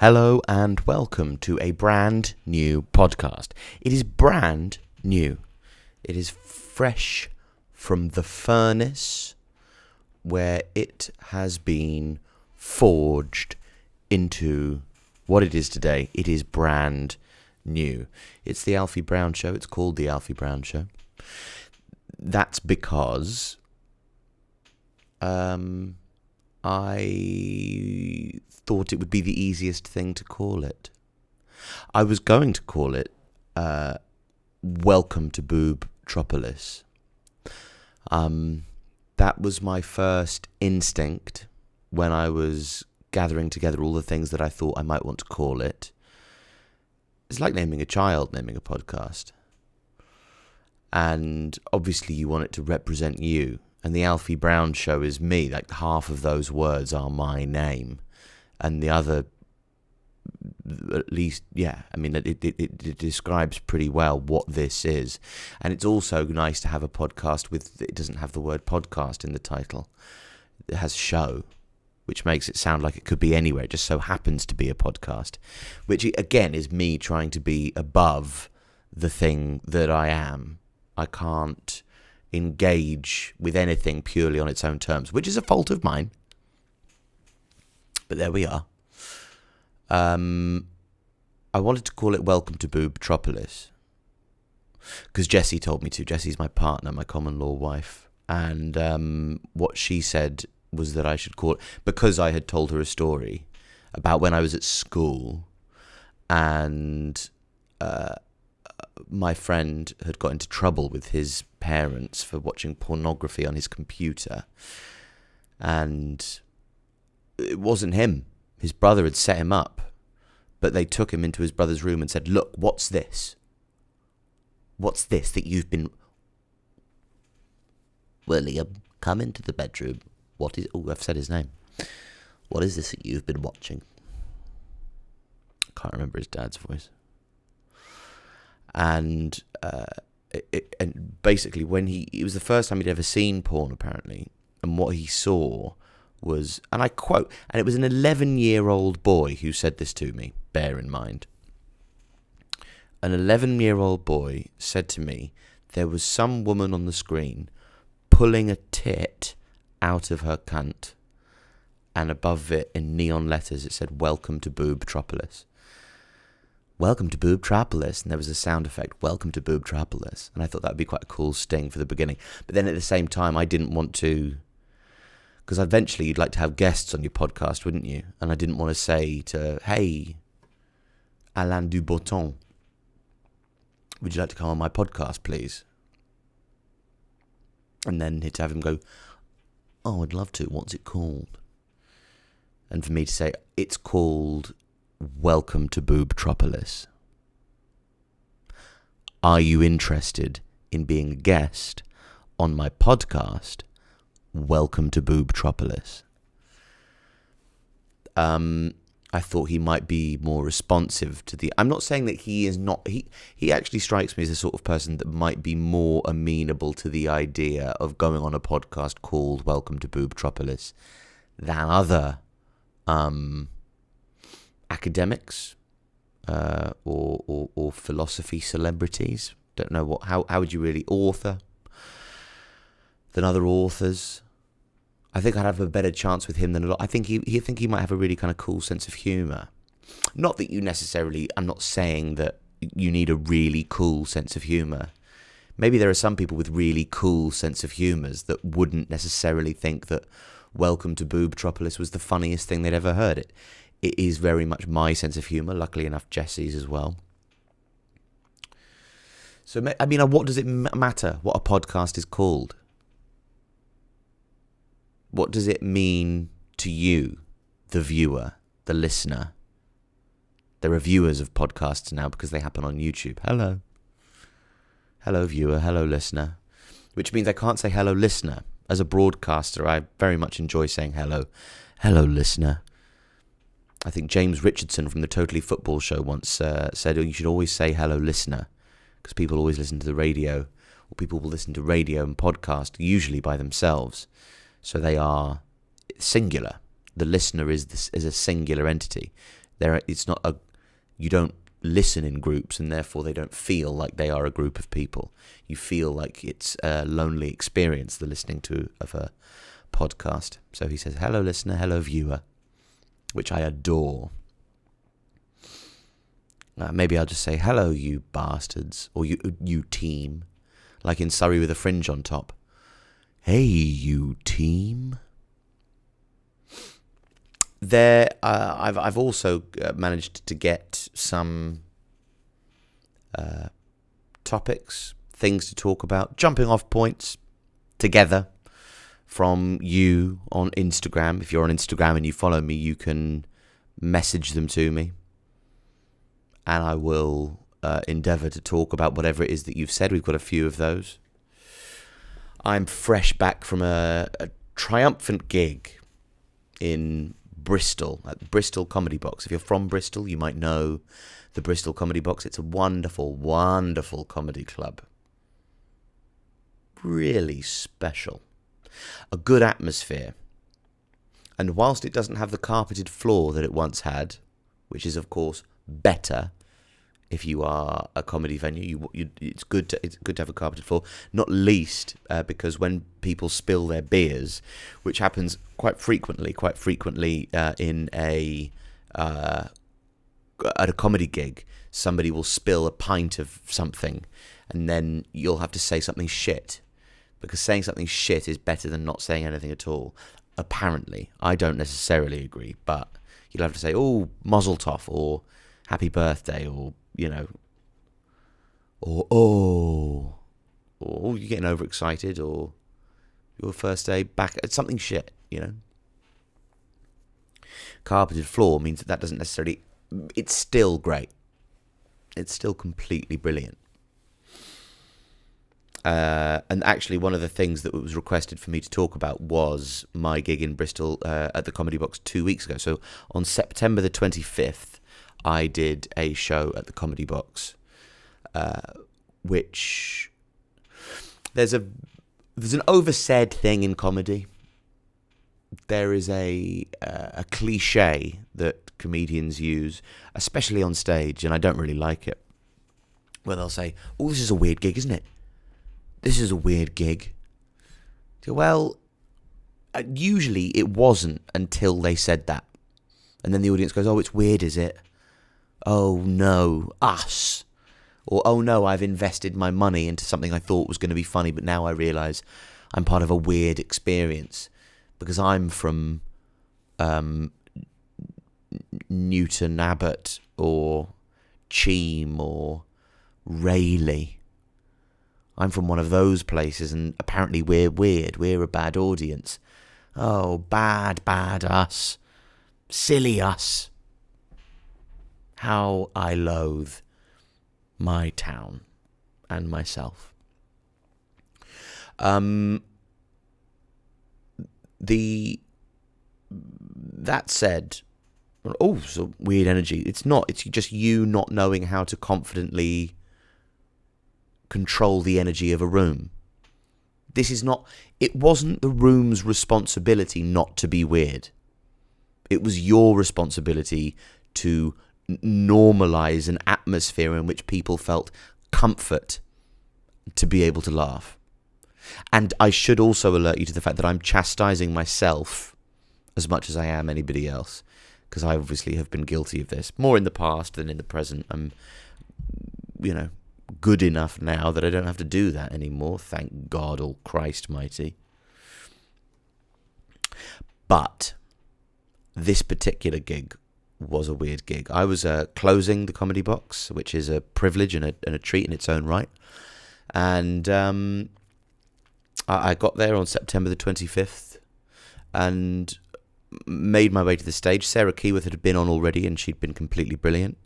Hello and welcome to a brand new podcast. It is brand new. It is fresh from the furnace where it has been forged into what it is today. It is brand new. It's the Alfie Brown Show. It's called the Alfie Brown Show. That's because I thought it would be the easiest thing to call it. I was going to call it Welcome to Boobtropolis. That was my first instinct when I was gathering together all the things that I thought I might want to call it. It's like naming a child, naming a podcast. And obviously you want it to represent you. And the Alfie Brown Show is me. Like half of those words are my name. And the other, at least, yeah, I mean, it describes pretty well what this is. And it's also nice to have a podcast it doesn't have the word podcast in the title. It has show, which makes it sound like it could be anywhere. It just so happens to be a podcast, which again is me trying to be above the thing that I am. I can't engage with anything purely on its own terms, which is a fault of mine. But there we are. I wanted to call it Welcome to Boobtropolis because Jessie told me to. Jessie's my partner, my common law wife. And what she said was that I should call it, because I had told her a story about when I was at school and my friend had got into trouble with his parents for watching pornography on his computer. And it wasn't him. His brother had set him up, but they took him into his brother's room and said, "Look, what's this? What's this that you've been... William, come into the bedroom. What is... Oh, I've said his name. What is this that you've been watching?" I can't remember his dad's voice. And and basically when it was the first time he'd ever seen porn, apparently, and what he saw was, and I quote, and it was an 11-year-old boy who said this to me, bear in mind. An 11-year-old boy said to me, there was some woman on the screen pulling a tit out of her cunt, and above it in neon letters it said, "Welcome to Boobtropolis." Welcome to Boobtropolis, and there was a sound effect, "Welcome to Boobtropolis," and I thought that would be quite a cool sting for the beginning. But then at the same time, I didn't want to, because eventually you'd like to have guests on your podcast, wouldn't you? And I didn't want to say to, "Hey, Alain Duboton, would you like to come on my podcast, please?" And then to have him go, "Oh, I'd love to. What's it called?" And for me to say, "It's called Welcome to Boobtropolis. Are you interested in being a guest on my podcast, Welcome to Boobtropolis?" I thought he might be more responsive to the... I'm not saying that he is not... He actually strikes me as the sort of person that might be more amenable to the idea of going on a podcast called Welcome to Boobtropolis than other academics or philosophy celebrities. Don't know how would you really author than other authors. I think I'd have a better chance with him than a lot. I think he might have a really kind of cool sense of humour. Not that you necessarily... I'm not saying that you need a really cool sense of humour. Maybe there are some people with really cool sense of humours that wouldn't necessarily think that Welcome to Boobtropolis was the funniest thing they'd ever heard. It is very much my sense of humour. Luckily enough, Jessie's as well. So, I mean, what does it matter what a podcast is called? What does it mean to you, the viewer, the listener? There are viewers of podcasts now because they happen on YouTube. Hello. Hello, viewer. Hello, listener. Which means I can't say hello, listener. As a broadcaster, I very much enjoy saying hello. Hello, listener. I think James Richardson from the Totally Football Show once said, "Oh, you should always say hello, listener," because people always listen to the radio, or people will listen to radio and podcast usually by themselves. So they are singular. The listener is a singular entity. It's not a. You don't listen in groups, and therefore they don't feel like they are a group of people. You feel like it's a lonely experience, the listening of a podcast. So he says, hello listener, hello viewer, which I adore. Maybe I'll just say, hello you bastards, or you team, like in Surrey with a fringe on top. Hey you team. There, I've also managed to get some topics, things to talk about, jumping off points together from you on Instagram. If you're on Instagram and you follow me, you can message them to me, and I will endeavour to talk about whatever it is that you've said. We've got a few of those. I'm fresh back from a triumphant gig in Bristol, at the Bristol Comedy Box. If you're from Bristol, you might know the Bristol Comedy Box. It's a wonderful, wonderful comedy club. Really special. A good atmosphere. And whilst it doesn't have the carpeted floor that it once had, which is, of course, better if you are a comedy venue, it's good to have a carpeted floor, not least because when people spill their beers, which happens quite frequently in at a comedy gig, somebody will spill a pint of something, and then you'll have to say something shit, because saying something shit is better than not saying anything at all. Apparently, I don't necessarily agree, but you'll have to say, "Oh, Mazel Tov," or "Happy Birthday," or or you're getting overexcited, or your first day back at something shit, Carpeted floor means that doesn't necessarily. It's still great. It's still completely brilliant. And actually, one of the things that was requested for me to talk about was my gig in Bristol at the Comedy Box 2 weeks ago. So on September the 25th, I did a show at the Comedy Box, which there's an oversaid thing in comedy. There is a cliche that comedians use, especially on stage, and I don't really like it, where they'll say, "Oh, this is a weird gig, isn't it? This is a weird gig." Well, usually it wasn't until they said that. And then the audience goes, "Oh, it's weird, is it? Oh, no, us." Or, "Oh, no, I've invested my money into something I thought was going to be funny, but now I realise I'm part of a weird experience because I'm from Newton Abbott or Cheam or Rayleigh. I'm from one of those places, and apparently we're weird. We're a bad audience. Oh, bad us. Silly us. How I loathe my town and myself." That said, so weird energy. It's not. It's just you not knowing how to confidently control the energy of a room. It wasn't the room's responsibility not to be weird. It was your responsibility to normalize an atmosphere in which people felt comfort to be able to laugh. And I should also alert you to the fact that I'm chastising myself as much as I am anybody else, because I obviously have been guilty of this, more in the past than in the present. I'm, good enough now that I don't have to do that anymore. Thank God, all Christ mighty. But this particular gig was a weird gig. I was closing the Comedy Box, which is a privilege and a treat in its own right. And I got there on September the 25th and made my way to the stage. Sarah Keyworth had been on already, and she'd been completely brilliant.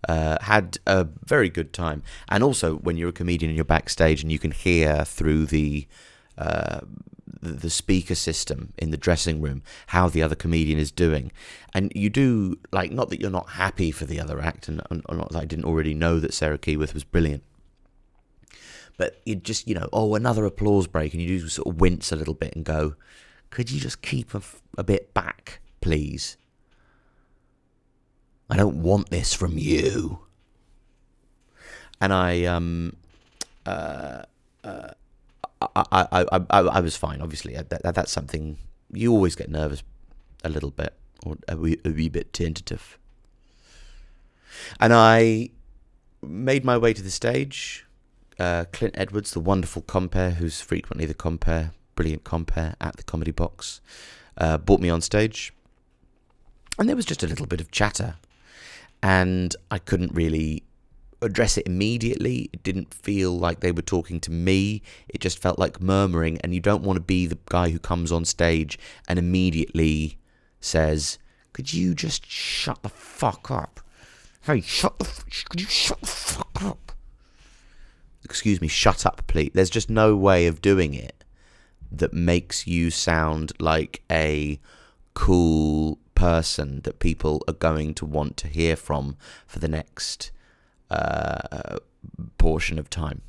Had a very good time. And also, when you're a comedian and you're backstage and you can hear through the speaker system in the dressing room how the other comedian is doing, and you do, not that you're not happy for the other act, and not that I didn't already know that Sarah Keyworth was brilliant, but you just, another applause break, and you do sort of wince a little bit and go, "Could you just keep a bit back, please?" I don't want this from you. And I was fine, obviously. That's something, you always get nervous a little bit, or a wee bit tentative. And I made my way to the stage. Clint Edwards, the wonderful compere, who's frequently the brilliant compere at the Comedy Box, brought me on stage. And there was just a little bit of chatter. And I couldn't really address it immediately. It didn't feel like they were talking to me. It just felt like murmuring. And you don't want to be the guy who comes on stage and immediately says, could you just shut the fuck up? Hey, could you shut the fuck up? Excuse me, shut up, please. There's just no way of doing it that makes you sound like a cool person that people are going to want to hear from for the next portion of time.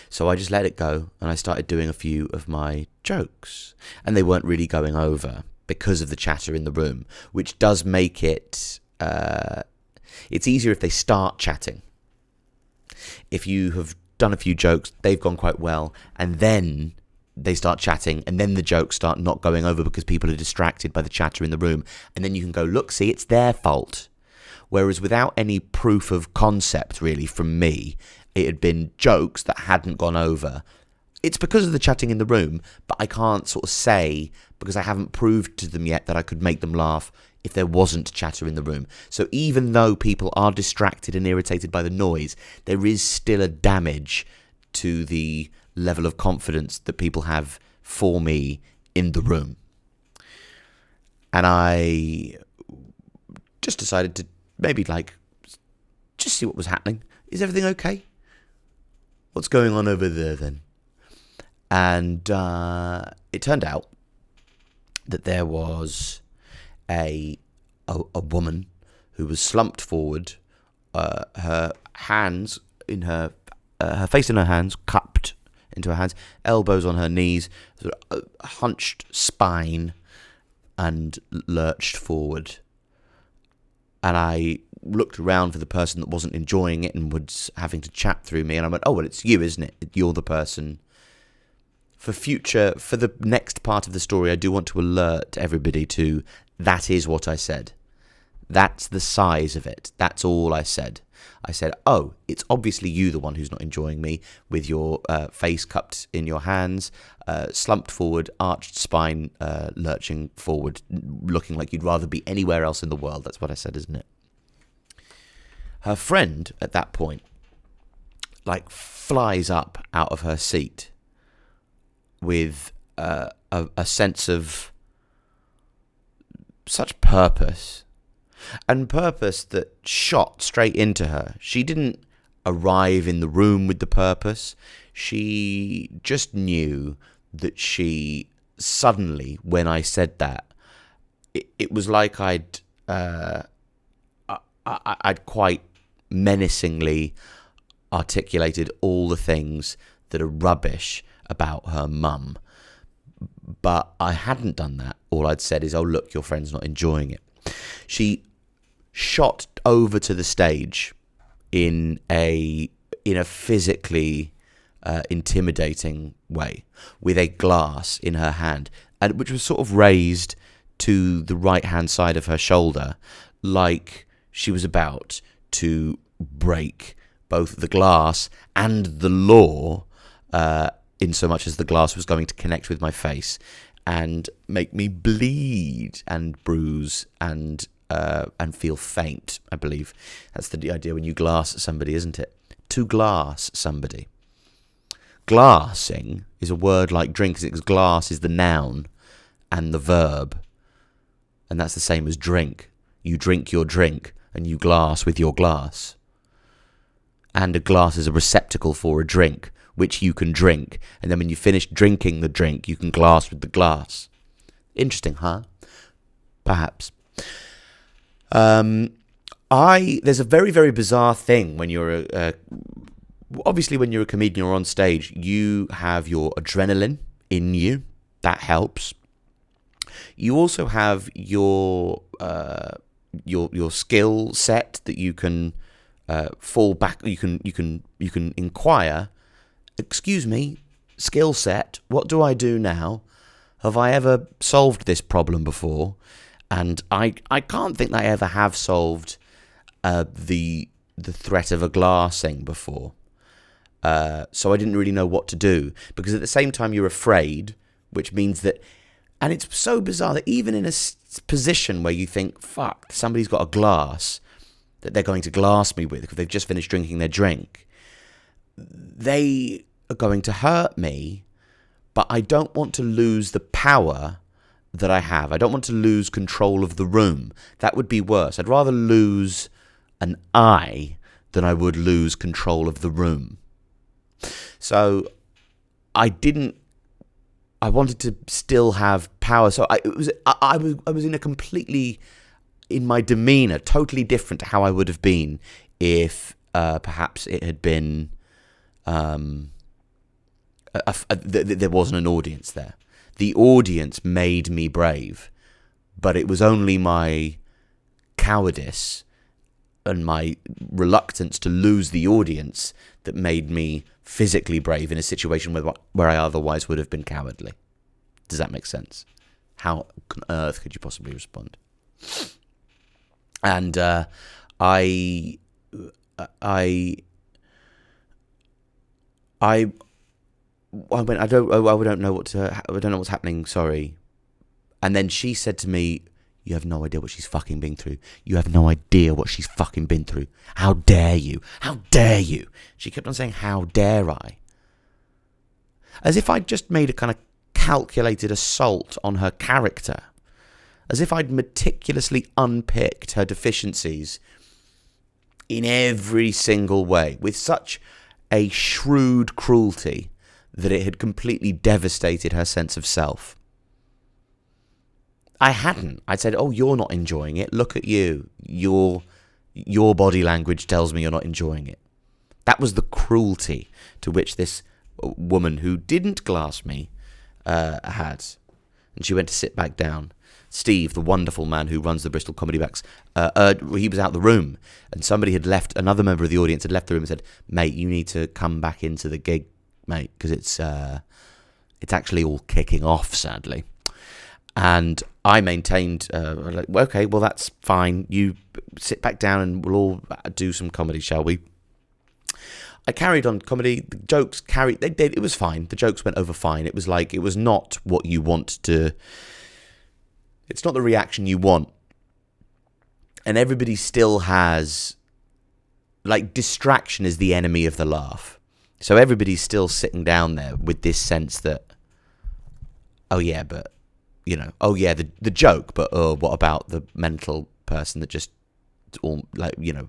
So I just let it go, and I started doing a few of my jokes, and they weren't really going over because of the chatter in the room, which does make it it's easier if they start chatting. If you have done a few jokes, they've gone quite well, and then they start chatting, and then the jokes start not going over because people are distracted by the chatter in the room, and then you can go, look, see, it's their fault. Whereas without any proof of concept, really, from me, it had been jokes that hadn't gone over. It's because of the chatting in the room, but I can't sort of say, because I haven't proved to them yet that I could make them laugh if there wasn't chatter in the room. So even though people are distracted and irritated by the noise, there is still a damage to the level of confidence that people have for me in the room. And I just decided to maybe just see what was happening. Is everything okay? What's going on over there then? And it turned out that there was a woman who was slumped forward, her hands in her face in her hands, cupped into her hands, elbows on her knees, sort of hunched spine, and lurched forward. And I looked around for the person that wasn't enjoying it and was having to chat through me, and I went, oh, well, it's you, isn't it? You're the person. For the next part of the story, I do want to alert everybody to, that is what I said. That's the size of it. That's all I said. I said, oh, it's obviously you, the one who's not enjoying me, with your face cupped in your hands, slumped forward, arched spine, lurching forward, looking like you'd rather be anywhere else in the world. That's what I said, isn't it? Her friend, at that point, flies up out of her seat with a sense of such purpose, and purpose that shot straight into her. She didn't arrive in the room with the purpose. She just knew that she suddenly, when I said that, it was like I'd quite menacingly articulated all the things that are rubbish about her mum. But I hadn't done that. All I'd said is, oh, look, your friend's not enjoying it. She shot over to the stage in a physically intimidating way, with a glass in her hand, and which was sort of raised to the right-hand side of her shoulder, like she was about to break both the glass and the law, in so much as the glass was going to connect with my face and make me bleed and bruise and feel faint, I believe. That's the idea when you glass somebody, isn't it? To glass somebody. Glassing is a word like drink, because glass is the noun and the verb. And that's the same as drink. You drink your drink and you glass with your glass. And a glass is a receptacle for a drink, which you can drink, and then when you finish drinking the drink, you can glass with the glass. Interesting, huh? Perhaps. There's a very, very bizarre thing when you're obviously when you're a comedian or on stage, you have your adrenaline in you. That helps. You also have your your skill set that you can fall back. You can inquire. Excuse me, skill set. What do I do now? Have I ever solved this problem before? And I can't think that I ever have solved the threat of a glassing before. So I didn't really know what to do, because at the same time you're afraid, which means that, and it's so bizarre that even in a position where you think, fuck, somebody's got a glass that they're going to glass me with because they've just finished drinking their drink, they are going to hurt me, but I don't want to lose the power that I have. I don't want to lose control of the room. That would be worse. I'd rather lose an eye than I would lose control of the room. So I wanted to still have power. So I was in a completely, in my demeanour, totally different to how I would have been if perhaps it had been there wasn't an audience there. The audience made me brave, but it was only my cowardice and my reluctance to lose the audience that made me physically brave in a situation where I otherwise would have been cowardly. Does that make sense? How on earth could you possibly respond? And I went, I don't know what's happening, sorry. And then she said to me, you have no idea what she's fucking been through. You have no idea what she's fucking been through. How dare you? How dare you? She kept on saying, how dare I? As if I'd just made a kind of calculated assault on her character. As if I'd meticulously unpicked her deficiencies in every single way with such a shrewd cruelty that it had completely devastated her sense of self. I hadn't. I'd said, oh, you're not enjoying it. Look at you. Your body language tells me you're not enjoying it. That was the cruelty to which this woman who didn't glass me had. And she went to sit back down. Steve, the wonderful man who runs the Bristol Comedy Backs, he was out the room, and somebody had left, another member of the audience had left the room and said, mate, you need to come back into the gig, mate, because it's actually all kicking off, sadly. And I maintained, like, well, okay, well, that's fine. You sit back down and we'll all do some comedy, shall we? I carried on comedy. The jokes carried, it was fine. The jokes went over fine. It was like, it was not what you want to, it's not the reaction you want. And everybody still has, like, distraction is the enemy of the laugh. So everybody's still sitting down there with this sense that, oh yeah, but, you know, oh yeah, the joke, but what about the mental person that just, all, like, you know,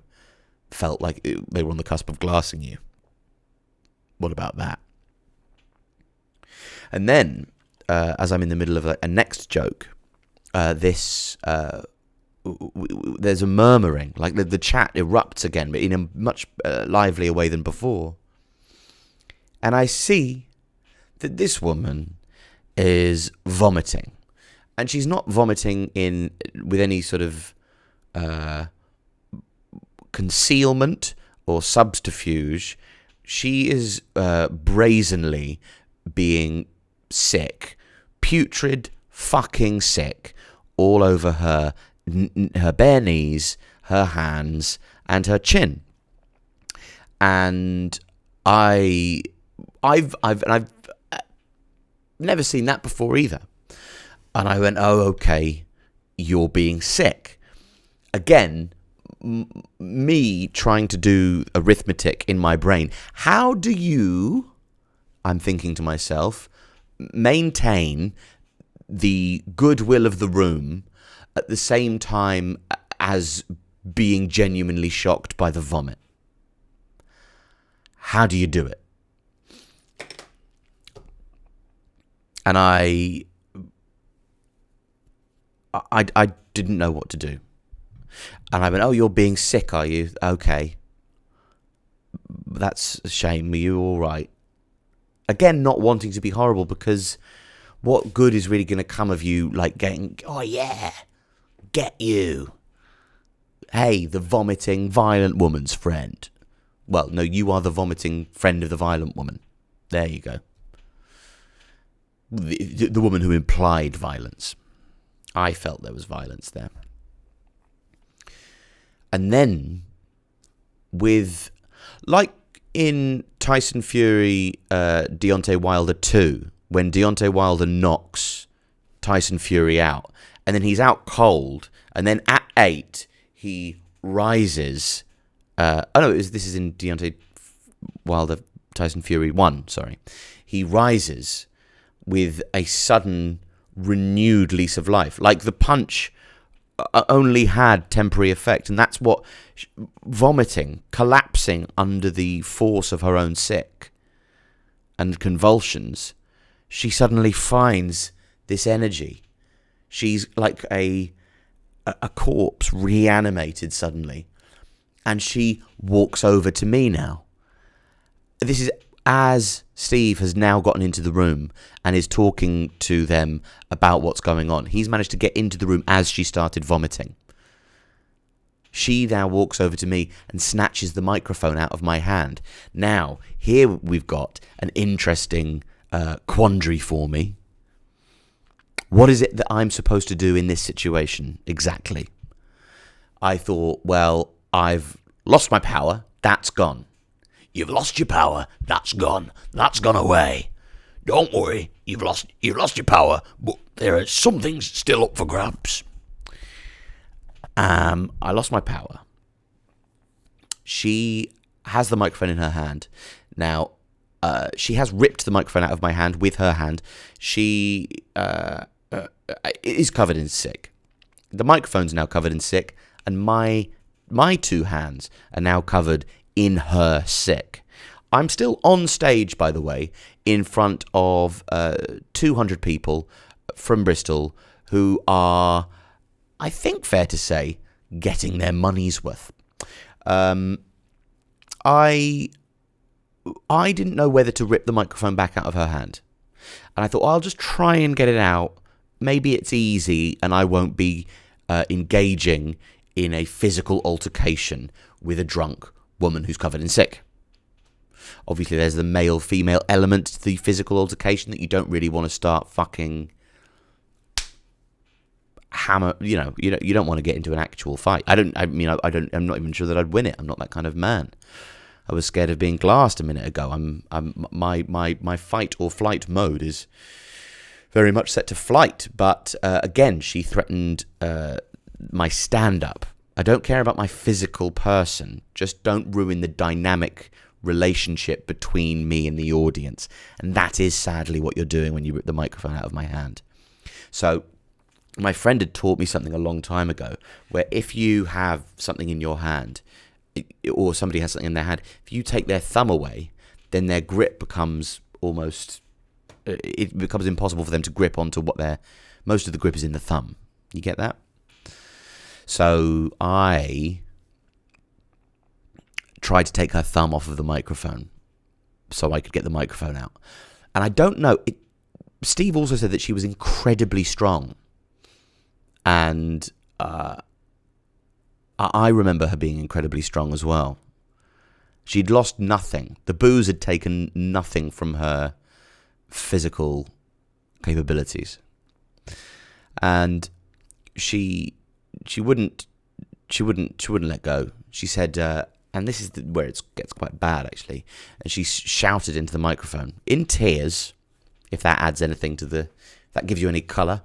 felt like they were on the cusp of glassing you? What about that? And then, as I'm in the middle of a next joke, there's a murmuring, like the chat erupts again, but in a much livelier way than before. And I see that this woman is vomiting. And she's not vomiting with any sort of concealment or subterfuge. She is brazenly being sick, putrid, fucking sick, all over her bare knees, her hands, and her chin. And I've never seen that before either. And I went, oh, okay, you're being sick. Again, me trying to do arithmetic in my brain. How do you, I'm thinking to myself, maintain the goodwill of the room at the same time as being genuinely shocked by the vomit? How do you do it? And I didn't know what to do. And I went, oh, you're being sick, are you? Okay. That's a shame. Are you all right? Again, not wanting to be horrible, because what good is really going to come of you, like, getting, oh, yeah, get you. hey, the vomiting violent woman's friend. Well, no, you are the vomiting friend of the violent woman. There you go. The woman who implied violence. I felt there was violence there. And then, like in Tyson Fury, Deontay Wilder 2, when Deontay Wilder knocks Tyson Fury out, and then he's out cold, and then at 8, he rises. This is in Deontay Wilder, Tyson Fury 1, sorry. He rises with a sudden, renewed lease of life. Like the punch only had temporary effect, and that's what vomiting, collapsing under the force of her own sick and convulsions, she suddenly finds this energy. She's like a corpse reanimated suddenly, and she walks over to me now. This is as Steve has now gotten into the room and is talking to them about what's going on. He's managed to get into the room as she started vomiting. She now walks over to me and snatches the microphone out of my hand. Now, here we've got an interesting quandary for me. What is it that I'm supposed to do in this situation exactly? I thought, well, I've lost my power. That's gone. You've lost your power. That's gone. That's gone away. Don't worry. You've lost your power, but there are some things still up for grabs. I lost my power. She has the microphone in her hand. Now, she has ripped the microphone out of my hand with her hand. She is covered in sick. The microphone's now covered in sick, and my 2 hands are now covered in her sick. I'm still on stage, by the way, in front of 200 people from Bristol who are, I think fair to say, getting their money's worth. I didn't know whether to rip the microphone back out of her hand. And I thought, I'll just try and get it out. Maybe it's easy and I won't be engaging in a physical altercation with a drunk woman who's covered in sick. Obviously, there's the male-female element to the physical altercation that you don't really want to start fucking hammer. You don't want to get into an actual fight. I'm not even sure that I'd win it. I'm not that kind of man. I was scared of being glassed a minute ago. My fight or flight mode is very much set to flight. But again, she threatened my stand-up. I don't care about my physical person. Just don't ruin the dynamic relationship between me and the audience. And that is sadly what you're doing when you rip the microphone out of my hand. So my friend had taught me something a long time ago, where if you have something in your hand, or somebody has something in their hand, if you take their thumb away, then their grip becomes it becomes impossible for them to grip onto most of the grip is in the thumb. You get that? So I tried to take her thumb off of the microphone so I could get the microphone out. And I don't know, Steve also said that she was incredibly strong. And I remember her being incredibly strong as well. She'd lost nothing. The booze had taken nothing from her physical capabilities. And she wouldn't let go. She said, and this is where it gets quite bad actually. And she shouted into the microphone in tears, if that adds anything to if that gives you any colour.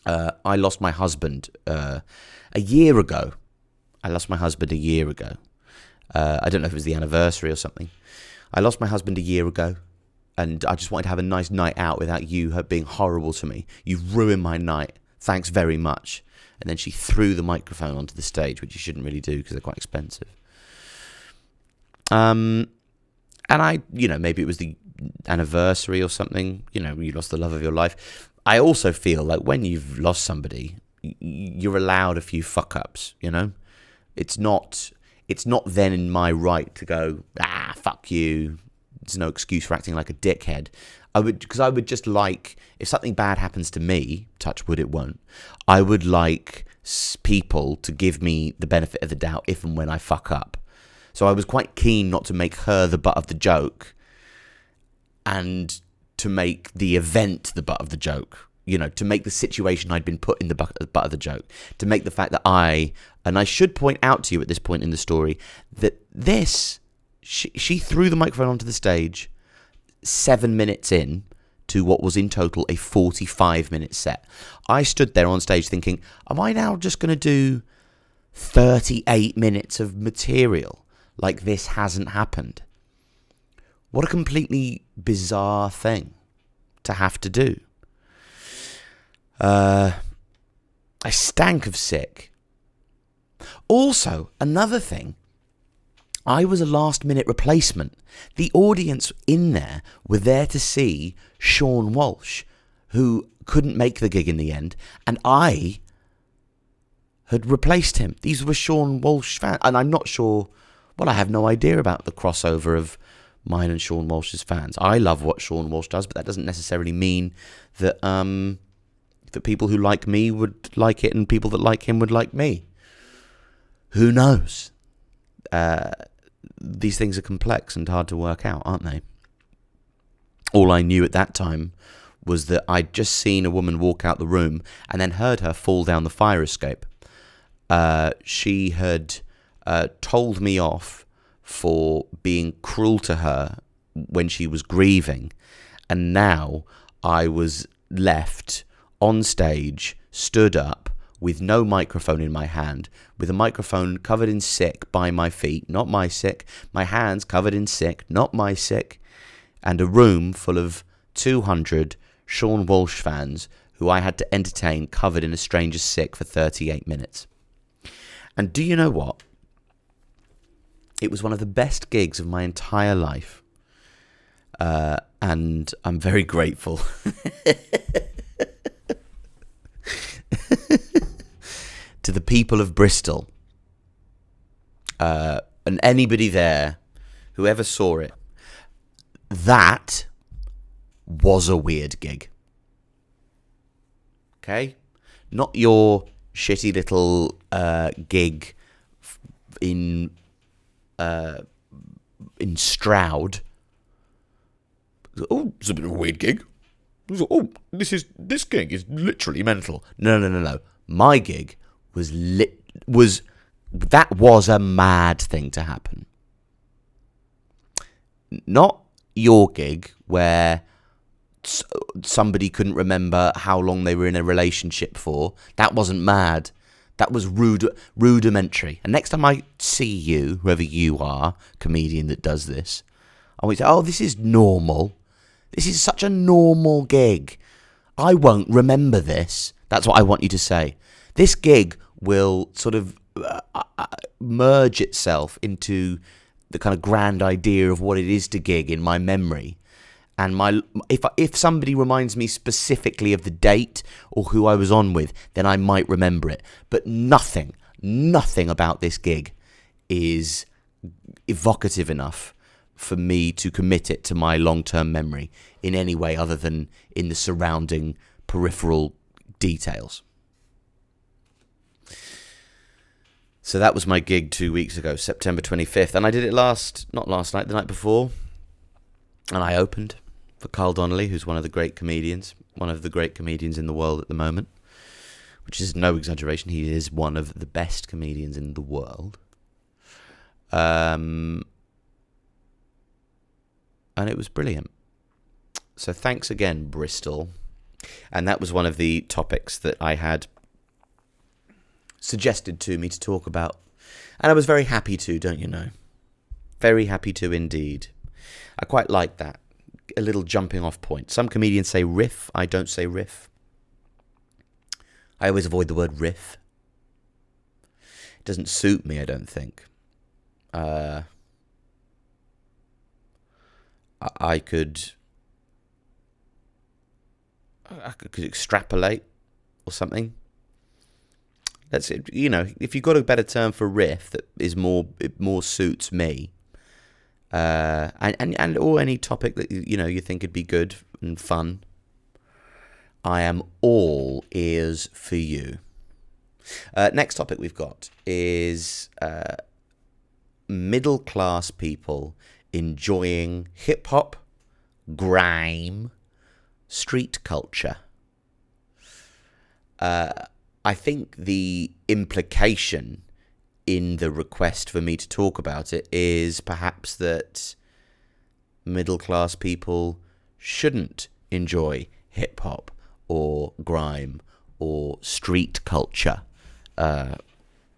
I lost my husband a year ago. I don't know if it was the anniversary or something. I lost my husband a year ago, and I just wanted to have a nice night out without you being horrible to me. You've ruined my night. Thanks very much. And then she threw the microphone onto the stage, which you shouldn't really do because they're quite expensive. And maybe it was the anniversary or something. You lost the love of your life. I also feel like when you've lost somebody, you're allowed a few fuck-ups, It's not then in my right to go, fuck you. There's no excuse for acting like a dickhead. because I would just like, if something bad happens to me, touch wood it won't, I would like people to give me the benefit of the doubt if and when I fuck up. So I was quite keen not to make her the butt of the joke and to make the event the butt of the joke. You know, to make the situation I'd been put in the butt of the joke. To make the fact that and I should point out to you at this point in the story, that she threw the microphone onto the stage 7 minutes in to what was in total a 45-minute set. I stood there on stage thinking, am I now just going to do 38 minutes of material like this hasn't happened? What a completely bizarre thing to have to do. I stank of sick. Also, another thing, I was a last-minute replacement. The audience in there were there to see Sean Walsh, who couldn't make the gig in the end, and I had replaced him. These were Sean Walsh fans, and I'm not sure, well, I have no idea about the crossover of mine and Sean Walsh's fans. I love what Sean Walsh does, but that doesn't necessarily mean that that people who like me would like it and people that like him would like me. Who knows? These things are complex and hard to work out, aren't they? All I knew at that time was that I'd just seen a woman walk out the room and then heard her fall down the fire escape. She had told me off for being cruel to her when she was grieving, and now I was left on stage, stood up, with no microphone in my hand, with a microphone covered in sick by my feet, not my sick, my hands covered in sick, not my sick, and a room full of 200 Sean Walsh fans who I had to entertain covered in a stranger's sick for 38 minutes. And do you know what? It was one of the best gigs of my entire life. And I'm very grateful. To the people of Bristol, and anybody there, whoever saw it, that was a weird gig. Okay? Not your shitty little gig in Stroud. Oh, it's a bit of a weird gig. Oh, this gig is literally mental. No. My gig was a mad thing to happen. Not your gig where somebody couldn't remember how long they were in a relationship for. That wasn't mad. That was rudimentary. And next time I see you, whoever you are, comedian that does this, I want you to say, oh, this is normal. This is such a normal gig. I won't remember this. That's what I want you to say. This gig will sort of merge itself into the kind of grand idea of what it is to gig in my memory. And if somebody reminds me specifically of the date or who I was on with, then I might remember it. But nothing about this gig is evocative enough for me to commit it to my long-term memory in any way other than in the surrounding peripheral details. So that was my gig 2 weeks ago, September 25th. And I did it not last night, the night before. And I opened for Carl Donnelly, who's one of the great comedians in the world at the moment. Which is no exaggeration. He is one of the best comedians in the world. And it was brilliant. So thanks again, Bristol. And that was one of the topics that I had suggested to me to talk about. And I was very happy to, don't you know? Very happy to indeed. I quite like that. A little jumping off point. Some comedians say riff. I don't say riff. I always avoid the word riff. It doesn't suit me, I don't think. I could extrapolate or something. That's it. You know, if you've got a better term for riff that is it more suits me, and or any topic that you think would be good, and fun, I am all ears for you. Next topic we've got is middle-class people enjoying hip-hop, grime, street culture. I think the implication in the request for me to talk about it is perhaps that middle-class people shouldn't enjoy hip-hop or grime or street culture,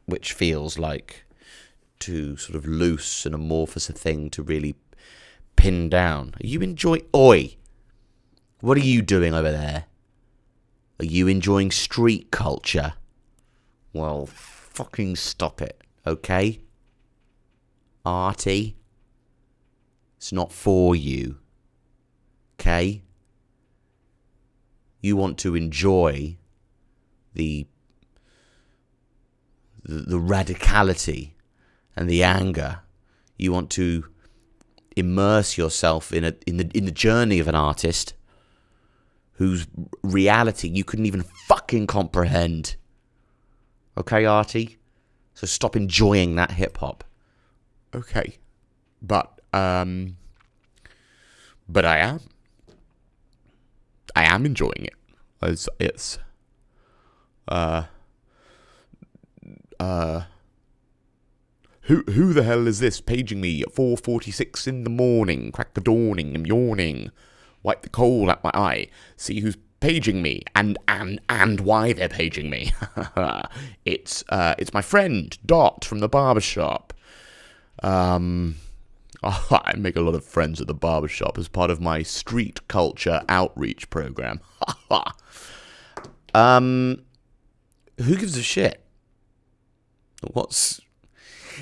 which feels like too sort of loose and amorphous a thing to really pin down. Are you Oi! What are you doing over there? Are you enjoying street culture? Well, fucking stop it, okay? Artie, it's not for you, okay? You want to enjoy the radicality and the anger. You want to immerse yourself in the journey of an artist whose reality you couldn't even fucking comprehend. Okay, Artie? So stop enjoying that hip-hop. Okay. But I am. I am enjoying it. It's Who the hell is this paging me at 4:46 in the morning? Crack the dawning, I'm yawning. Wipe the coal at my eye. See who's paging me and why they're paging me. It's my friend Dot from the barbershop. I make a lot of friends at the barbershop as part of my street culture outreach program. Who gives a shit? What's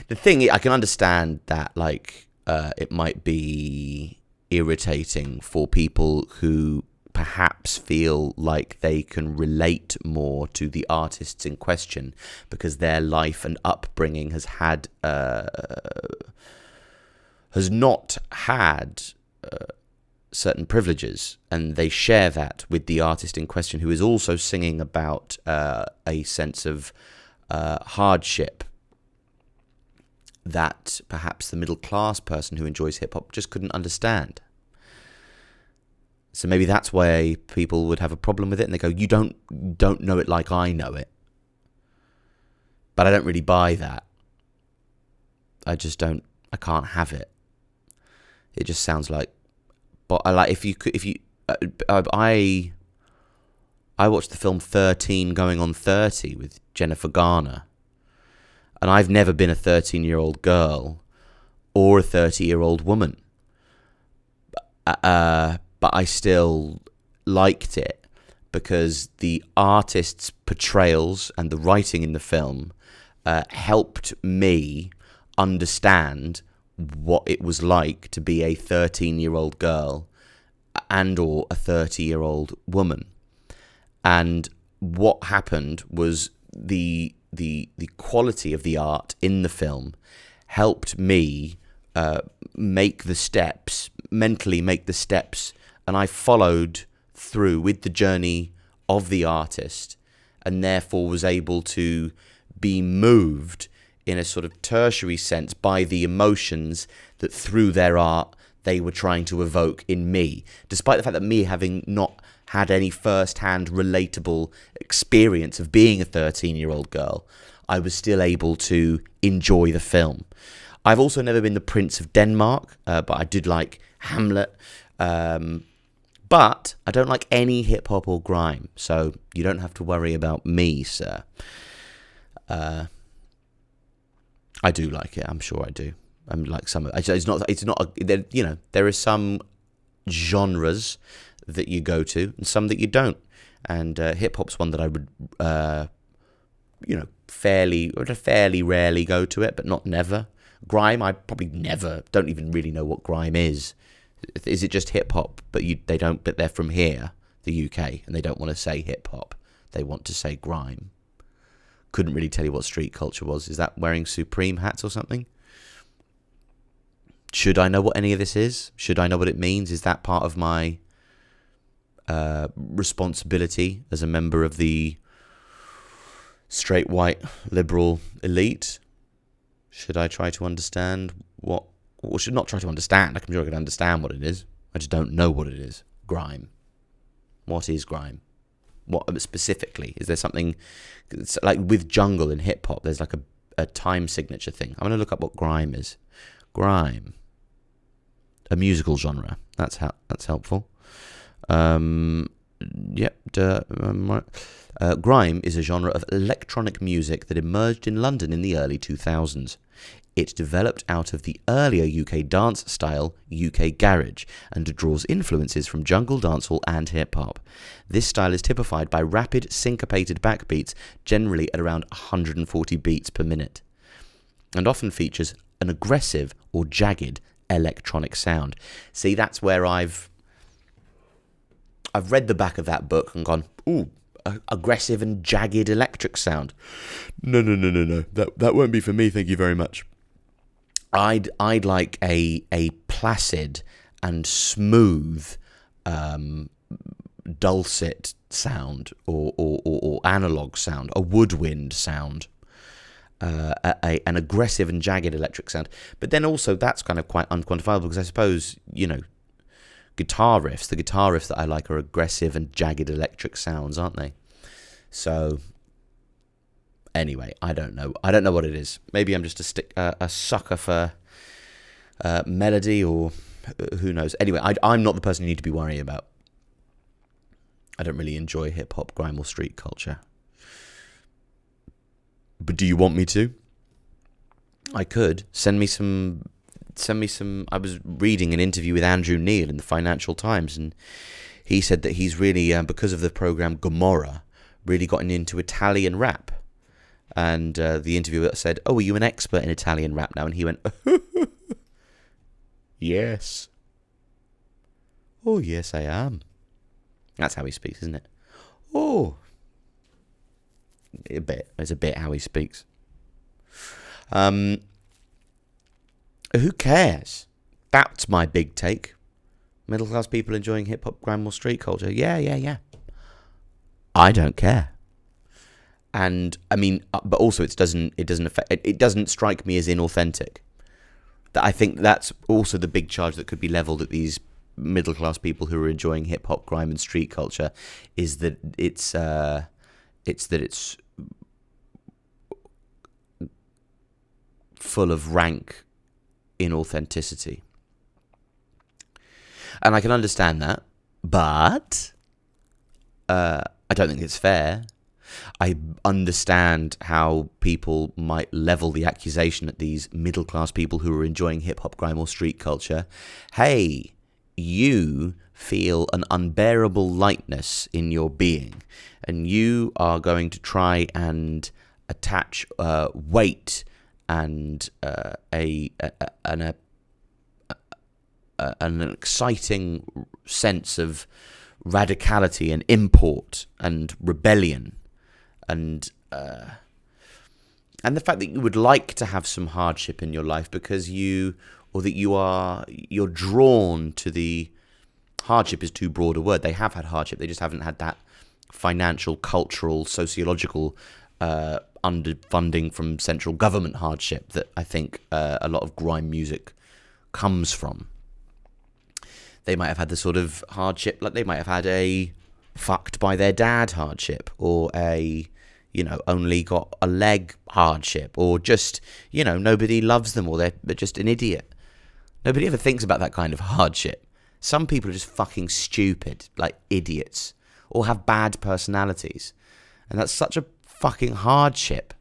the thing? I can understand that, like, it might be irritating for people who perhaps feel like they can relate more to the artists in question because their life and upbringing has not had certain privileges, and they share that with the artist in question, who is also singing about a sense of hardship that perhaps the middle-class person who enjoys hip-hop just couldn't understand. So maybe that's why people would have a problem with it, and they go, you don't know it like I know it. But I don't really buy that. I can't have it. It just sounds like, but I watched the film 13 Going on 30 with Jennifer Garner. And I've never been a 13-year-old girl or a 30-year-old woman. But I still liked it because the artist's portrayals and the writing in the film helped me understand what it was like to be a 13-year-old girl and or a 30-year-old woman. And what happened was the quality of the art in the film helped me mentally make the steps, and I followed through with the journey of the artist, and therefore was able to be moved in a sort of tertiary sense by the emotions that through their art they were trying to evoke in me, despite the fact that me having not had any first-hand relatable experience of being a 13-year-old girl, I was still able to enjoy the film. I've also never been the Prince of Denmark, but I did like Hamlet. But I don't like any hip-hop or grime, so you don't have to worry about me, sir. I do like it. I'm sure I do. I'm like some. It's not. There is some genres that you go to and some that you don't. And hip hop's one that I would, fairly rarely go to it, but not never. Grime, I probably never. Don't even really know what grime is. Is it just hip hop? But they're from here, the UK, and they don't want to say hip hop. They want to say grime. Couldn't really tell you what street culture was. Is that wearing Supreme hats or something? Should I know what any of this is? Should I know what it means? Is that part of my responsibility as a member of the straight white liberal elite? Should I try to understand what, or should not try to understand? I'm sure I can understand what it is. I just don't know what it is. Grime. What is grime? What specifically? Is there something, it's like with jungle and hip hop, there's like a time signature thing. I'm going to look up what grime is. Grime. A musical genre. That's helpful. Grime is a genre of electronic music that emerged in London in the early 2000s. It developed out of the earlier UK dance style, UK garage, and draws influences from jungle dancehall and hip-hop. This style is typified by rapid, syncopated backbeats, generally at around 140 beats per minute, and often features an aggressive or jagged electronic sound. See, that's where I've read the back of that book and gone, ooh, aggressive and jagged electric sound. No. That won't be for me, thank you very much. I'd like a placid and smooth dulcet sound or analog sound, a woodwind sound, an aggressive and jagged electric sound. But then also that's kind of quite unquantifiable, because I suppose, the guitar riffs that I like are aggressive and jagged electric sounds, aren't they? So anyway, I don't know what it is. Maybe I'm just a sucker for melody, or who knows. Anyway, I'm not the person you need to be worrying about. I don't really enjoy hip-hop, grime, or street culture. But do you want me to? I could. Send me some. I was reading an interview with Andrew Neil in the Financial Times, and he said that he's really, because of the program Gomorrah, really gotten into Italian rap. And the interviewer said, "Oh, are you an expert in Italian rap now?" And he went, "Yes. Oh, yes, I am." That's how he speaks, isn't it? Oh. It's a bit how he speaks. Who cares? That's my big take. Middle class people enjoying hip hop, grime, or street culture. Yeah. I don't care. And I mean, but also it doesn't strike me as inauthentic. That I think that's also the big charge that could be leveled at these middle class people who are enjoying hip hop, grime, and street culture, is that it's full of rank inauthenticity. And I can understand that, but I don't think it's fair. I understand how people might level the accusation at these middle-class people who are enjoying hip-hop, grime, or street culture. Hey, you feel an unbearable lightness in your being, and you are going to try and attach weight and an exciting sense of radicality and import and rebellion, and the fact that you would like to have some hardship in your life because you're drawn to the hardship is too broad a word. They have had hardship, they just haven't had that financial, cultural, sociological underfunding from central government hardship that I think a lot of grime music comes from. They might have had the sort of hardship, like they might have had a fucked by their dad hardship, or a, only got a leg hardship, or just, nobody loves them, or they're just an idiot. Nobody ever thinks about that kind of hardship. Some people are just fucking stupid, like idiots, or have bad personalities. And that's such a fucking hardship.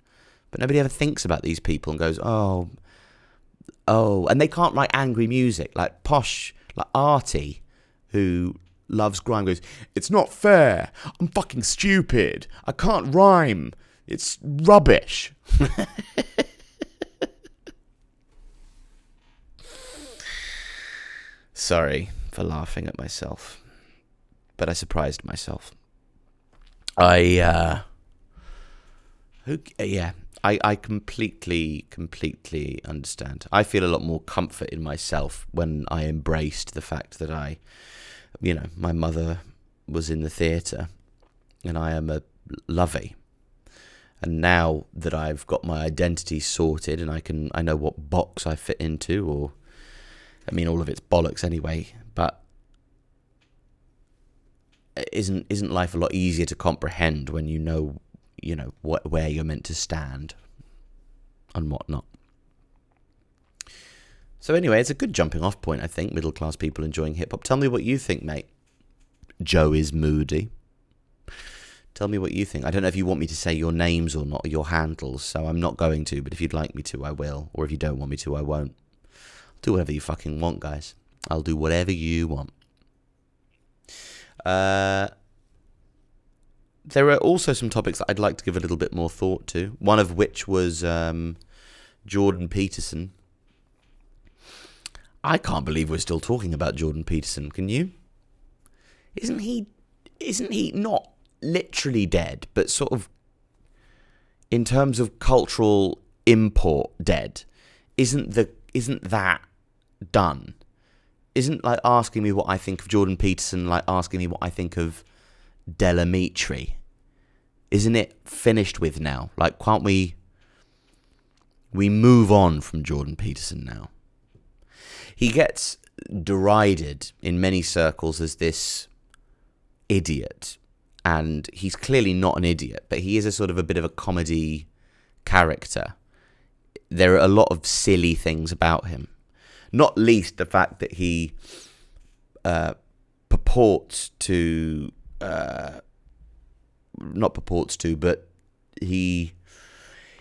But nobody ever thinks about these people and goes, oh, and they can't write angry music, like posh, like Artie, who loves grime, goes, it's not fair, I'm fucking stupid, I can't rhyme, it's rubbish. for laughing at myself, but I surprised myself. I completely understand. I feel a lot more comfort in myself when I embraced the fact that my mother was in the theatre, and I am a lovey. And now that I've got my identity sorted and I know what box I fit into, or I mean all of it's bollocks anyway, but isn't life a lot easier to comprehend when you know where you're meant to stand and whatnot. So anyway, it's a good jumping off point, I think, middle class people enjoying hip hop. Tell me what you think, mate. Joe is moody. Tell me what you think. I don't know if you want me to say your names or not, or your handles, so I'm not going to, but if you'd like me to, I will. Or if you don't want me to, I won't. I'll do whatever you fucking want, guys. I'll do whatever you want. There are also some topics that I'd like to give a little bit more thought to, one of which was Jordan Peterson. I can't believe we're still talking about Jordan Peterson, can you? Isn't he not literally dead, but sort of in terms of cultural import dead? Isn't that done? Isn't like asking me what I think of Jordan Peterson like asking me what I think of Delamitri? Isn't it finished with now? Like, can't we move on from Jordan Peterson now? He gets derided in many circles as this idiot. And he's clearly not an idiot, but he is a sort of a bit of a comedy character. There are a lot of silly things about him. Not least the fact that he but he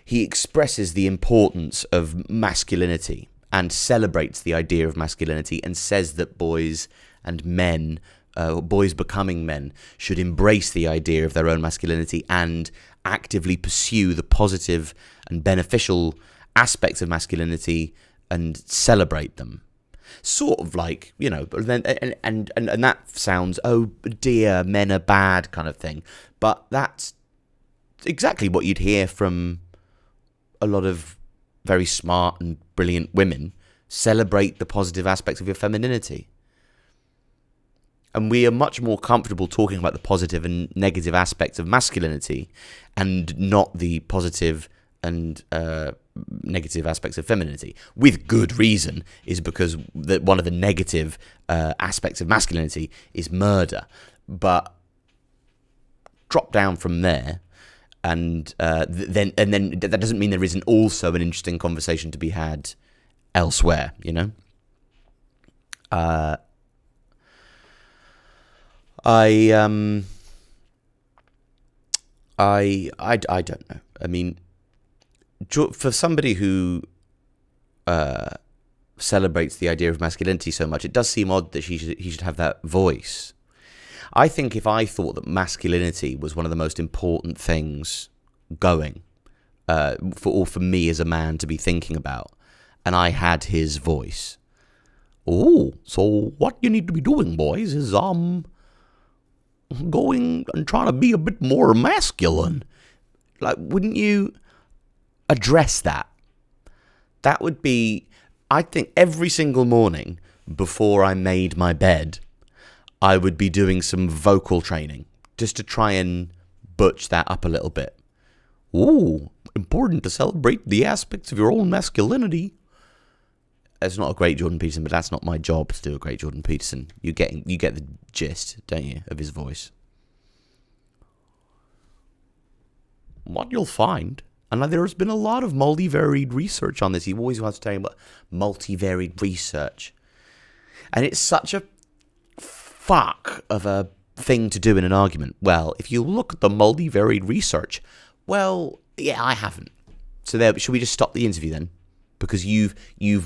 expresses the importance of masculinity and celebrates the idea of masculinity and says that boys and men, boys becoming men, should embrace the idea of their own masculinity and actively pursue the positive and beneficial aspects of masculinity and celebrate them. Sort of like, but then and that sounds, oh dear, men are bad kind of thing. But that's exactly what you'd hear from a lot of very smart and brilliant women. Celebrate the positive aspects of your femininity. And we are much more comfortable talking about the positive and negative aspects of masculinity and not the positive and negative aspects of femininity. With good reason, is because one of the negative aspects of masculinity is murder. But drop down from there, and then that doesn't mean there isn't also an interesting conversation to be had elsewhere, I don't know. I mean, for somebody who celebrates the idea of masculinity so much, it does seem odd that he should have that voice. I think if I thought that masculinity was one of the most important things going for me as a man to be thinking about, and I had his voice, so what you need to be doing, boys, is going and trying to be a bit more masculine. Like, wouldn't you address that? That would be, I think, every single morning before I made my bed, I would be doing some vocal training just to try and butch that up a little bit. Important to celebrate the aspects of your own masculinity. It's not a great Jordan Peterson, but that's not my job to do a great Jordan Peterson. You get the gist, don't you, of his voice? What you'll find, and there's been a lot of multivariate research on this. He always wants to tell you about multivariate research, and it's such a fuck of a thing to do in an argument. Well, if you look at the multivariate research, well, yeah, I haven't. So there, should we just stop the interview then? Because you've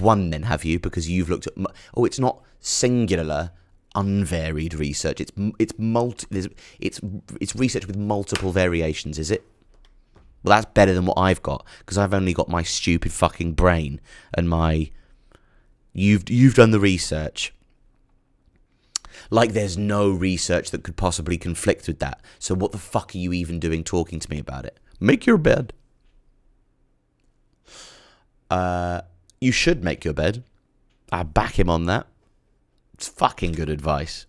won then, have you? Because you've looked at... it's not singular, unvaried research. It's research with multiple variations, is it? Well, that's better than what I've got, because I've only got my stupid fucking brain and my... You've done the research. Like there's no research that could possibly conflict with that. So what the fuck are you even doing talking to me about it? Make your bed. You should make your bed. I back him on that. It's fucking good advice.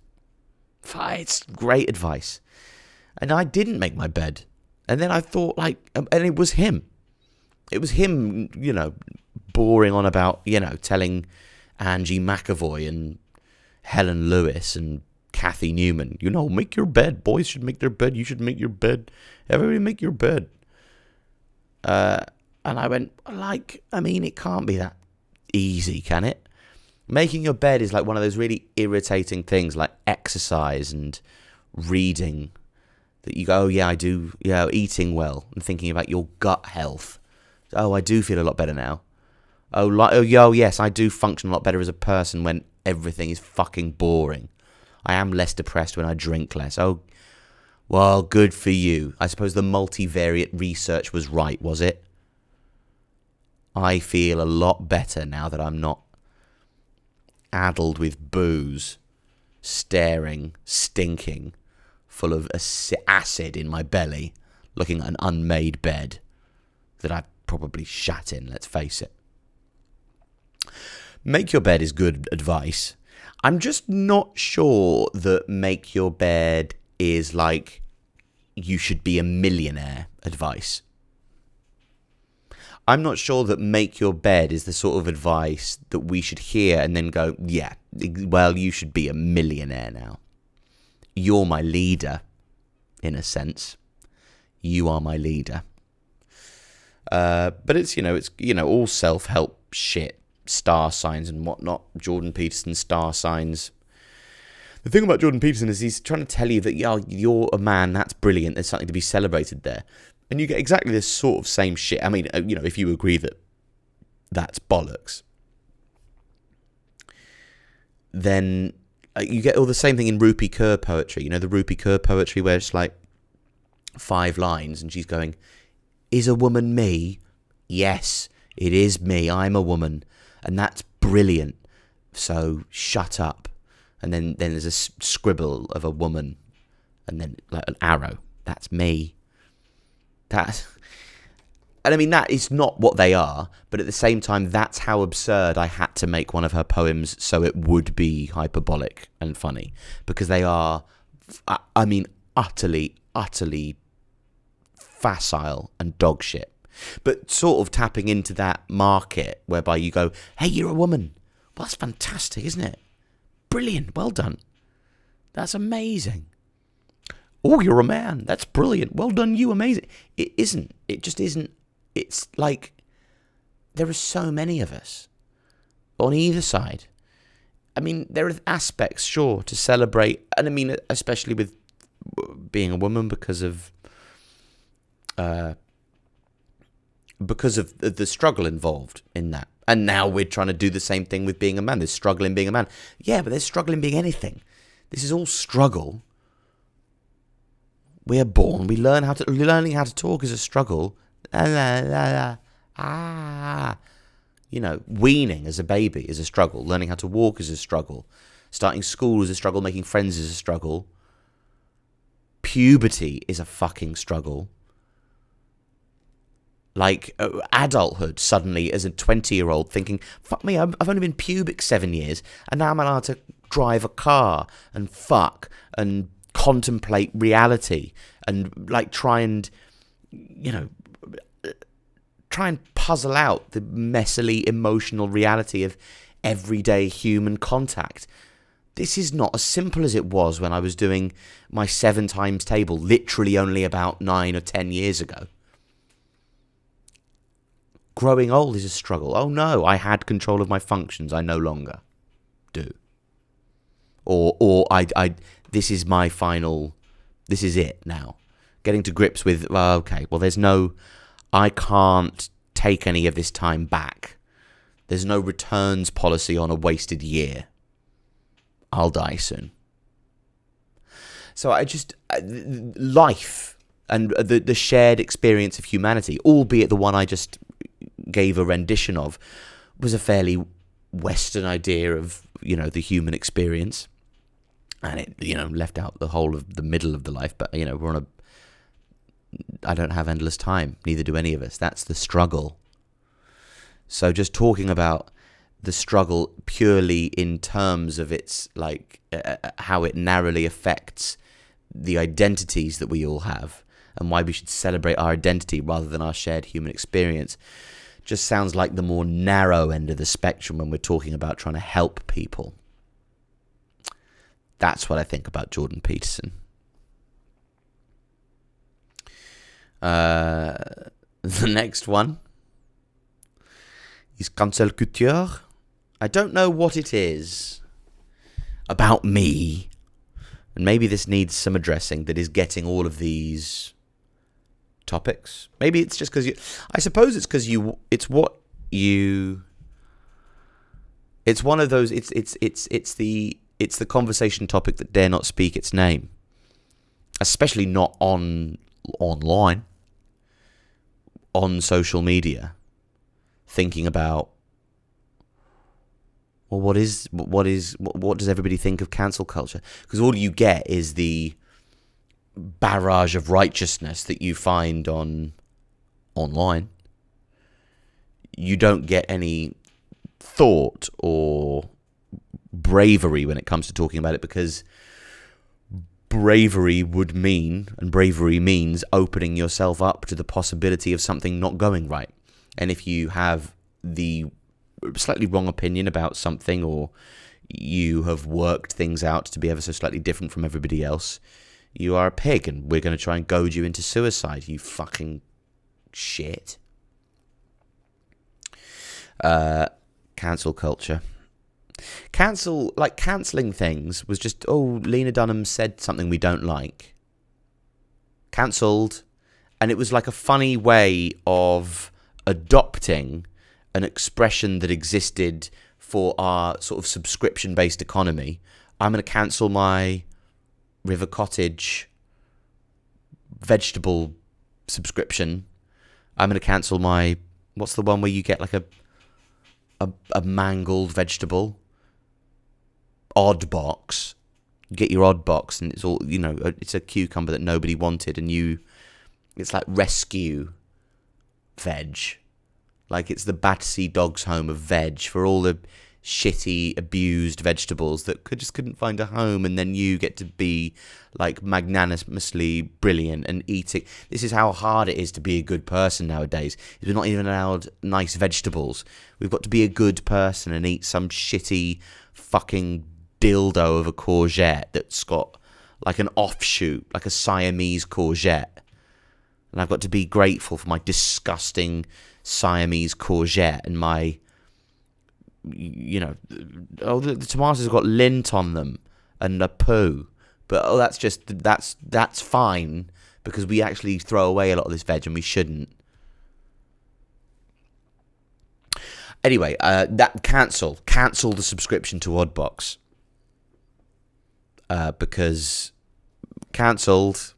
It's great advice. And I didn't make my bed. And then I thought, and it was him. It was him, boring on about, telling Angie McAvoy and Helen Lewis and Kathy Newman, make your bed. Boys should make their bed. You should make your bed. Everybody make your bed. And I went, it can't be that easy, can it? Making your bed is like one of those really irritating things, like exercise and reading, that you go, oh, yeah, I do, eating well and thinking about your gut health. Oh, I do feel a lot better now. Oh, yes, I do function a lot better as a person when everything is fucking boring. I am less depressed when I drink less. Oh, well, good for you. I suppose the multivariate research was right, was it? I feel a lot better now that I'm not addled with booze, staring, stinking, full of acid in my belly, looking at an unmade bed that I probably shat in, let's face it. Make your bed is good advice. I'm just not sure that make your bed is like you should be a millionaire advice. I'm not sure that make your bed is the sort of advice that we should hear and then go, yeah, well, you should be a millionaire now. You're my leader, in a sense. You are my leader. But it's all self-help shit. Star signs and whatnot. Jordan Peterson star signs. The thing about Jordan Peterson is he's trying to tell you that you're a man, that's brilliant, there's something to be celebrated there, and you get exactly this sort of same shit. I mean, if you agree that that's bollocks, then you get all the same thing in Rupi Kaur poetry. The Rupi Kaur poetry where it's like 5 lines and she's going, is a woman me? Yes, it is me, I'm a woman. And that's brilliant. So shut up. And then there's a scribble of a woman. And then like an arrow. That's me. And I mean, that is not what they are. But at the same time, that's how absurd I had to make one of her poems so it would be hyperbolic and funny. Because they are, utterly, utterly facile and dog shit. But sort of tapping into that market whereby you go, hey, you're a woman. Well, that's fantastic, isn't it? Brilliant. Well done. That's amazing. Oh, you're a man. That's brilliant. Well done, you. Amazing. It isn't. It just isn't. It's like there are so many of us on either side. I mean, there are aspects, sure, to celebrate. And I mean, especially with being a woman because of the struggle involved in that. And now we're trying to do the same thing with being a man. There's struggle in being a man. Yeah, but there's struggle in being anything. This is all struggle. We are born. Learning how to talk is a struggle. Weaning as a baby is a struggle. Learning how to walk is a struggle. Starting school is a struggle. Making friends is a struggle. Puberty is a fucking struggle. Like adulthood suddenly as a 20-year-old thinking, fuck me, I've only been pubic 7 years and now I'm allowed to drive a car and fuck and contemplate reality and like try and puzzle out the messily emotional reality of everyday human contact. This is not as simple as it was when I was doing my 7 times table literally only about 9 or 10 years ago. Growing old is a struggle. Oh no, I had control of my functions. I no longer do. Or I this is my final, this is it now. Getting to grips with, I can't take any of this time back. There's no returns policy on a wasted year. I'll die soon. So life and the shared experience of humanity, albeit the one I just gave a rendition of, was a fairly Western idea of, the human experience. And it, left out the whole of the middle of the life. But, I don't have endless time. Neither do any of us. That's the struggle. So just talking about the struggle purely in terms of its how it narrowly affects the identities that we all have, and why we should celebrate our identity rather than our shared human experience, just sounds like the more narrow end of the spectrum when we're talking about trying to help people. That's what I think about Jordan Peterson. The next one is cancel culture. I don't know what it is about me, and maybe this needs some addressing, that is getting all of these topics. Maybe it's just because I suppose it's because it's one of those, it's the conversation topic that dare not speak its name, especially not online, on social media, thinking about, well, what does everybody think of cancel culture? Because all you get is the barrage of righteousness that you find online. You don't get any thought or bravery when it comes to talking about it, because bravery means opening yourself up to the possibility of something not going right. And if you have the slightly wrong opinion about something, or you have worked things out to be ever so slightly different from everybody else, you are a pig, and we're going to try and goad you into suicide, you fucking shit. Cancel culture. Cancelling things was just, Lena Dunham said something we don't like. Cancelled. And it was like a funny way of adopting an expression that existed for our sort of subscription-based economy. I'm going to cancel my River Cottage vegetable subscription. I'm going to cancel my, what's the one where you get like a mangled vegetable? Odd box. You get your odd box, and it's all, it's a cucumber that nobody wanted, and it's like rescue veg. Like it's the Battersea Dogs Home of veg for all the shitty, abused vegetables that just couldn't find a home, and then you get to be like magnanimously brilliant and eating. This is how hard it is to be a good person nowadays. We're not even allowed nice vegetables. We've got to be a good person and eat some shitty fucking dildo of a courgette that's got like an offshoot, like a Siamese courgette. And I've got to be grateful for my disgusting Siamese courgette and my, the tomatoes have got lint on them and a poo. But that's fine, because we actually throw away a lot of this veg, and we shouldn't. Anyway, cancel the subscription to Oddbox. Because cancelled,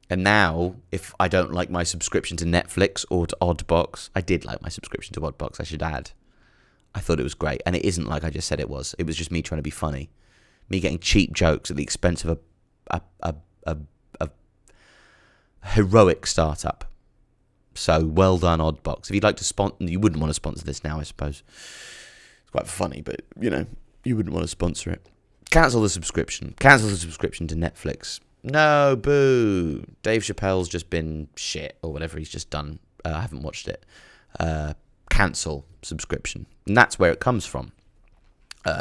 and now if I don't like my subscription to Netflix or to Oddbox, I did like my subscription to Oddbox, I should add. I thought it was great, and it isn't like I just said it was. It was just me trying to be funny, me getting cheap jokes at the expense of a heroic startup. So well done, Oddbox. If you'd like to sponsor, you wouldn't want to sponsor this now, I suppose. It's quite funny, but you wouldn't want to sponsor it. Cancel the subscription. Cancel the subscription to Netflix. No, boo. Dave Chappelle's just been shit, or whatever he's just done. I haven't watched it. Cancel subscription. And that's where it comes from.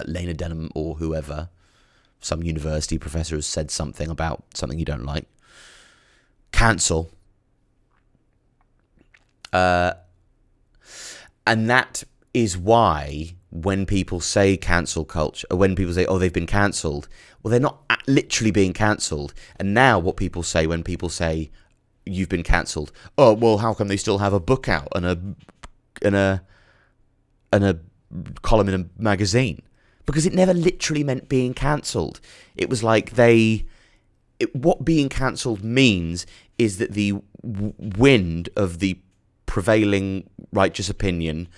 Lena Dunham or whoever, some university professor has said something about something you don't like. Cancel. And that is why when people say cancel culture, or when people say, they've been cancelled, well, they're not literally being cancelled. And now what people say when people say you've been cancelled, well, how come they still have a book out and a column in a magazine? Because it never literally meant being cancelled. It was like what being cancelled means is that the wind of the prevailing righteous opinion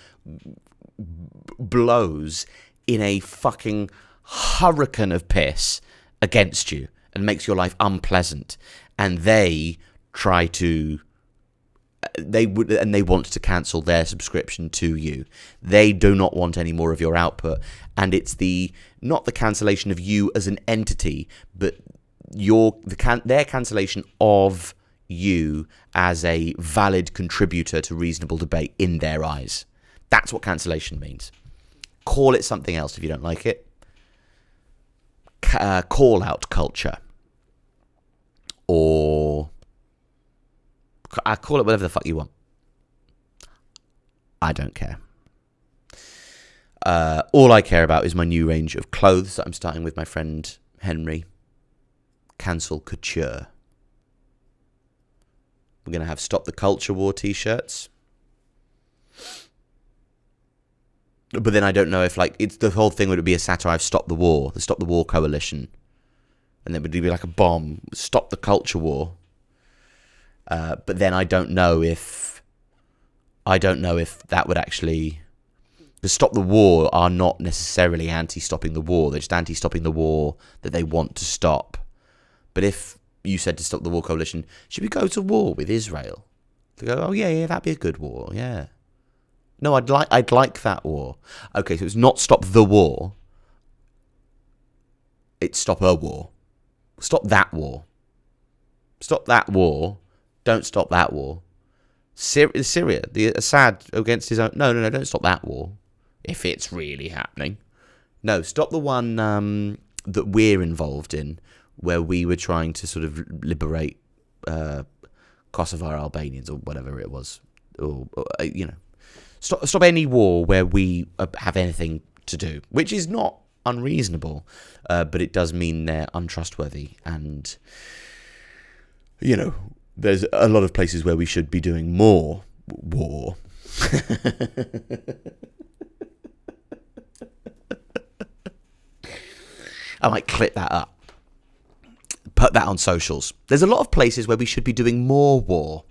blows in a fucking hurricane of piss against you and makes your life unpleasant, and they try to they want to cancel their subscription to you. They do not want any more of your output, and it's not the cancellation of you as an entity, but their cancellation of you as a valid contributor to reasonable debate in their eyes. That's what cancellation means. Call it something else if you don't like it. Call out culture, or call it whatever the fuck you want. I don't care. All I care about is my new range of clothes that I'm starting with my friend Henry. Cancel Couture. We're going to have Stop the Culture War t-shirts. But then I don't know if, like, it's the whole thing would be a satire of Stop the War, the Stop the War coalition. And then it would be like a bomb, Stop the Culture War. But then I don't know if that would actually... The Stop the War are not necessarily anti-stopping the war. They're just anti-stopping the war that they want to stop. But if you said to Stop the War coalition, should we go to war with Israel? They go, oh yeah, that'd be a good war, yeah. No, I'd like that war. Okay, so it's not stop the war. It's stop a war. Stop that war. Stop that war. Don't stop that war. Syria, the Assad against his own... No, don't stop that war. If it's really happening. No, stop the one that we're involved in, where we were trying to sort of liberate Kosovar Albanians or whatever it was. Or stop any war where we have anything to do, which is not unreasonable, but it does mean they're untrustworthy. And, there's a lot of places where we should be doing more war. I might clip that up. Put that on socials. There's a lot of places where we should be doing more war,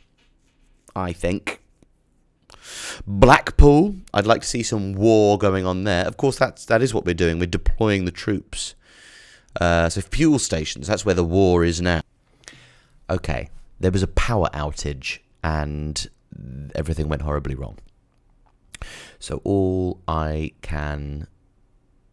I think. Blackpool, I'd like to see some war going on there. Of course, that is what we're doing. We're deploying the troops. So fuel stations, that's where the war is now. Okay, there was a power outage and everything went horribly wrong. So all I can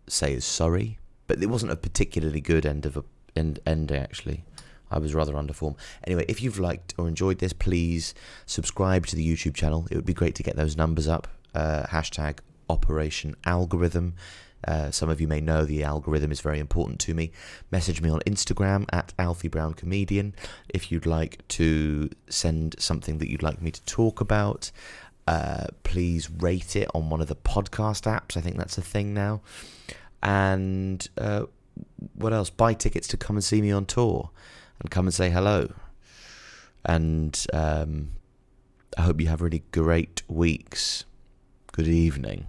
say is sorry, but it wasn't a particularly good end actually. I was rather under form. Anyway, if you've liked or enjoyed this, please subscribe to the YouTube channel. It would be great to get those numbers up. Hashtag Operation Algorithm. Some of you may know the algorithm is very important to me. Message me on Instagram at Alfie Brown Comedian if you'd like to send something that you'd like me to talk about. Please rate it on one of the podcast apps. I think that's a thing now. And what else? Buy tickets to come and see me on tour and come and say hello. And I hope you have really great weeks. Good evening.